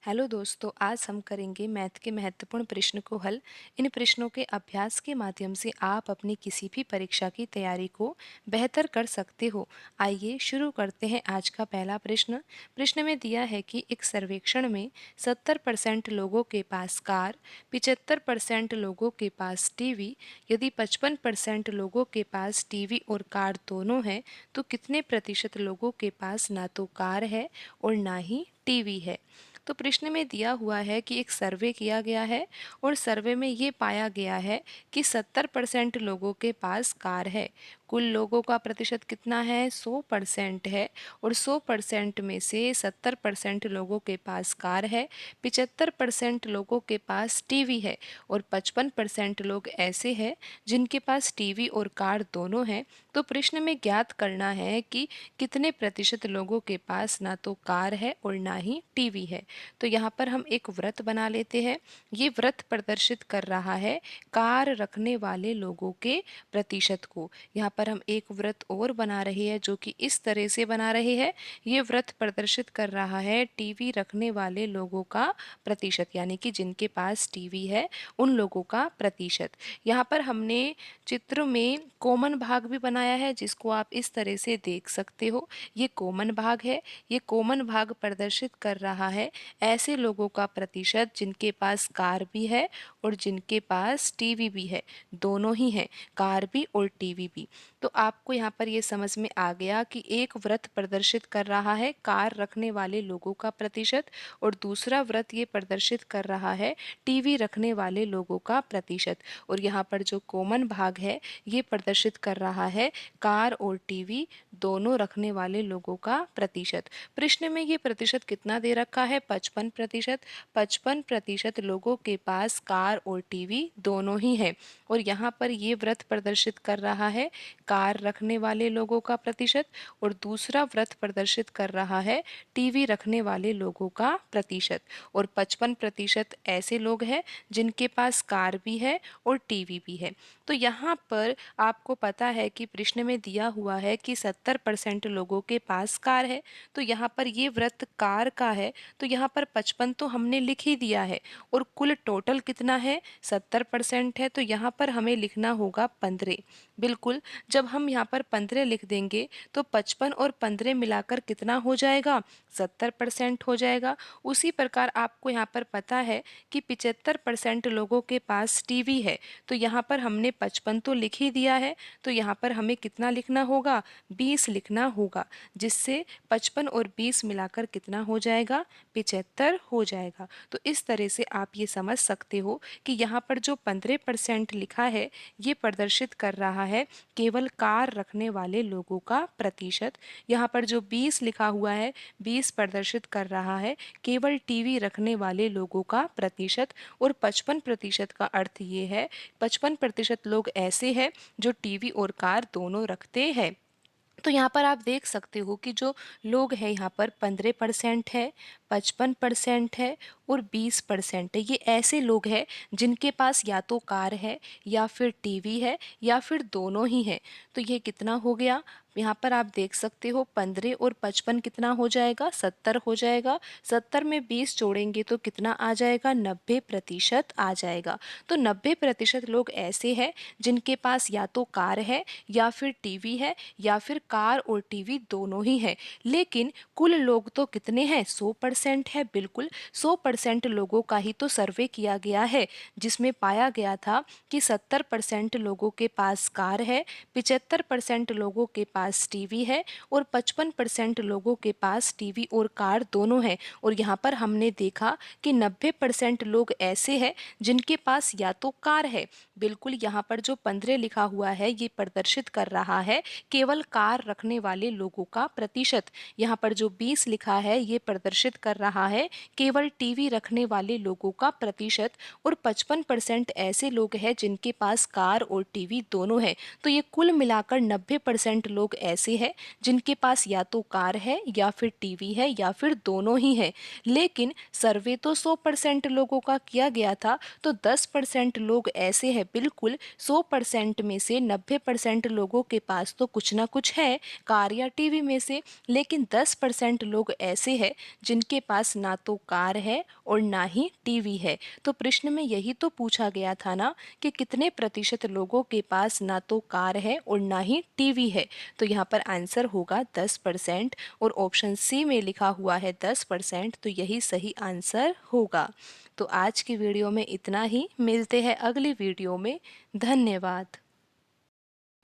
Hello दोस्तों, आज हम करेंगे मैथ के महत्वपूर्ण प्रश्न को हल। इन प्रश्नों के अभ्यास के माध्यम से आप अपनी किसी भी परीक्षा की तैयारी को बेहतर कर सकते हो। आइए शुरू करते हैं आज का पहला प्रश्न। प्रश्न में दिया है कि एक सर्वेक्षण में 70% लोगों के पास कार, 75% लोगों के पास टीवी, यदि 55% लोगों के पास टीवी और कार दोनों है, तो कितने प्रतिशत लोगों के पास ना तो कार है और ना ही टीवी है। तो प्रश्न में दिया हुआ है कि एक सर्वे किया गया है और सर्वे में ये पाया गया है कि 70% लोगों के पास कार है। कुल लोगों का प्रतिशत कितना है? 100% है। और 100% में से 70% लोगों के पास कार है, 75% लोगों के पास टीवी है और 55% लोग ऐसे हैं जिनके पास टीवी और कार दोनों हैं। तो प्रश्न में ज्ञात करना है कि कितने प्रतिशत लोगों के पास ना तो कार है और ना ही टीवी है। तो यहाँ पर हम एक व्रत बना लेते हैं। ये व्रत प्रदर्शित कर रहा है कार रखने वाले लोगों के प्रतिशत को। यहाँ पर हम एक व्रत और बना रहे हैं जो कि इस तरह से बना रहे हैं। ये व्रत प्रदर्शित कर रहा है टीवी रखने वाले लोगों का प्रतिशत, यानी कि जिनके पास टीवी है उन लोगों का प्रतिशत। यहाँ पर हमने चित्र में कॉमन भाग भी बनाया है जिसको आप इस तरह से देख सकते हो। ये कॉमन भाग है। ये कॉमन भाग प्रदर्शित कर रहा है ऐसे लोगों का प्रतिशत जिनके पास कार भी है और जिनके पास टीवी भी है, दोनों ही हैं, कार भी और टीवी भी। तो आपको यहाँ पर ये समझ में आ गया कि एक व्रत प्रदर्शित कर रहा है कार रखने वाले लोगों का प्रतिशत और दूसरा व्रत ये प्रदर्शित कर रहा है टीवी रखने वाले लोगों का प्रतिशत। और यहाँ पर जो कॉमन भाग है ये प्रदर्शित कर रहा है कार और टीवी दोनों रखने वाले लोगों का प्रतिशत। प्रश्न में ये प्रतिशत कितना दे रखा है? 55%। 55% लोगों के पास कार और टीवी दोनों ही है। और यहाँ पर ये व्रत प्रदर्शित कर रहा है कार रखने वाले लोगों का प्रतिशत और दूसरा व्रत प्रदर्शित कर रहा है टीवी रखने वाले लोगों का प्रतिशत। और 55% ऐसे लोग हैं जिनके पास कार भी है और टीवी भी है। तो यहाँ पर आपको पता है कि प्रश्न में दिया हुआ है कि 70% लोगों के पास कार है, तो यहाँ पर ये व्रत कार का है, तो यहाँ पर 55 तो हमने लिख ही दिया है। और कुल टोटल कितना है? 70% है, तो यहाँ पर हमें लिखना होगा 15। बिल्कुल, जब हम यहाँ पर 15 लिख देंगे तो 55 और 15 मिलाकर कितना हो जाएगा? 70% हो जाएगा। उसी प्रकार आपको यहाँ पर पता है कि 75% लोगों के पास टीवी है, तो यहाँ पर हमने 55 तो लिख ही दिया है, तो यहाँ पर हमें कितना लिखना होगा? 20 लिखना होगा, जिससे 55 और 20 मिलाकर कितना हो जाएगा? 75 हो जाएगा। तो इस तरह से आप ये समझ सकते हो कि यहाँ पर जो 15% लिखा है ये प्रदर्शित कर रहा है केवल कार रखने वाले लोगों का प्रतिशत। यहाँ पर जो 20 लिखा हुआ है 20 प्रदर्शित कर रहा है केवल टीवी रखने वाले लोगों का प्रतिशत। और 55% का अर्थ ये है 55% लोग ऐसे हैं जो टीवी और कार दोनों रखते हैं। तो यहाँ पर आप देख सकते हो कि जो लोग हैं यहाँ पर 15% है, 55% है और 20% है। ये ऐसे लोग हैं जिनके पास या तो कार है या फिर टीवी है या फिर दोनों ही है। तो ये कितना हो गया? यहाँ पर आप देख सकते हो 15 और 55 कितना हो जाएगा? 70 हो जाएगा। 70 में 20 जोड़ेंगे तो कितना आ जाएगा? 90% आ जाएगा। तो 90% लोग ऐसे हैं जिनके पास या तो कार है या फिर टीवी है या फिर कार और टीवी दोनों ही है। लेकिन कुल लोग तो कितने हैं? 100% है। बिल्कुल, 100% लोगों का ही तो सर्वे किया गया है जिसमें पाया गया था कि 70% लोगों के पास कार है, 75% लोगों के पास टीवी है और 55% लोगों के पास टीवी और कार दोनों हैं। और यहाँ पर हमने देखा कि 90% लोग ऐसे हैं जिनके पास या तो कार है। बिल्कुल, यहाँ पर जो 15 लिखा हुआ है ये प्रदर्शित कर रहा है केवल कार रखने वाले लोगों का प्रतिशत। यहाँ पर जो 20 लिखा है ये प्रदर्शित कर रहा है केवल टीवी रखने वाले लोगों का प्रतिशत। और 55% ऐसे लोग हैं जिनके पास कार और टीवी दोनों है। तो ये कुल मिलाकर 90% लोग लोग ऐसे हैं जिनके पास या तो कार है या फिर टीवी है या फिर दोनों ही है। लेकिन सर्वे तो 100% लोगों का किया गया था, तो 10% लोग ऐसे हैं, बिल्कुल 100% में से 90% लोगों के पास तो कुछ ना कुछ है कार या टीवी में से। लेकिन 10% लोग ऐसे हैं जिनके पास ना तो कार है और ना ही टीवी है। तो प्रश्न में यही तो पूछा गया था ना कि कितने प्रतिशत लोगों के पास ना तो कार है और ना ही टीवी है। तो यहाँ पर आंसर होगा 10%, और ऑप्शन सी में लिखा हुआ है 10%, तो यही सही आंसर होगा। तो आज की वीडियो में इतना ही, मिलते हैं अगली वीडियो में। धन्यवाद।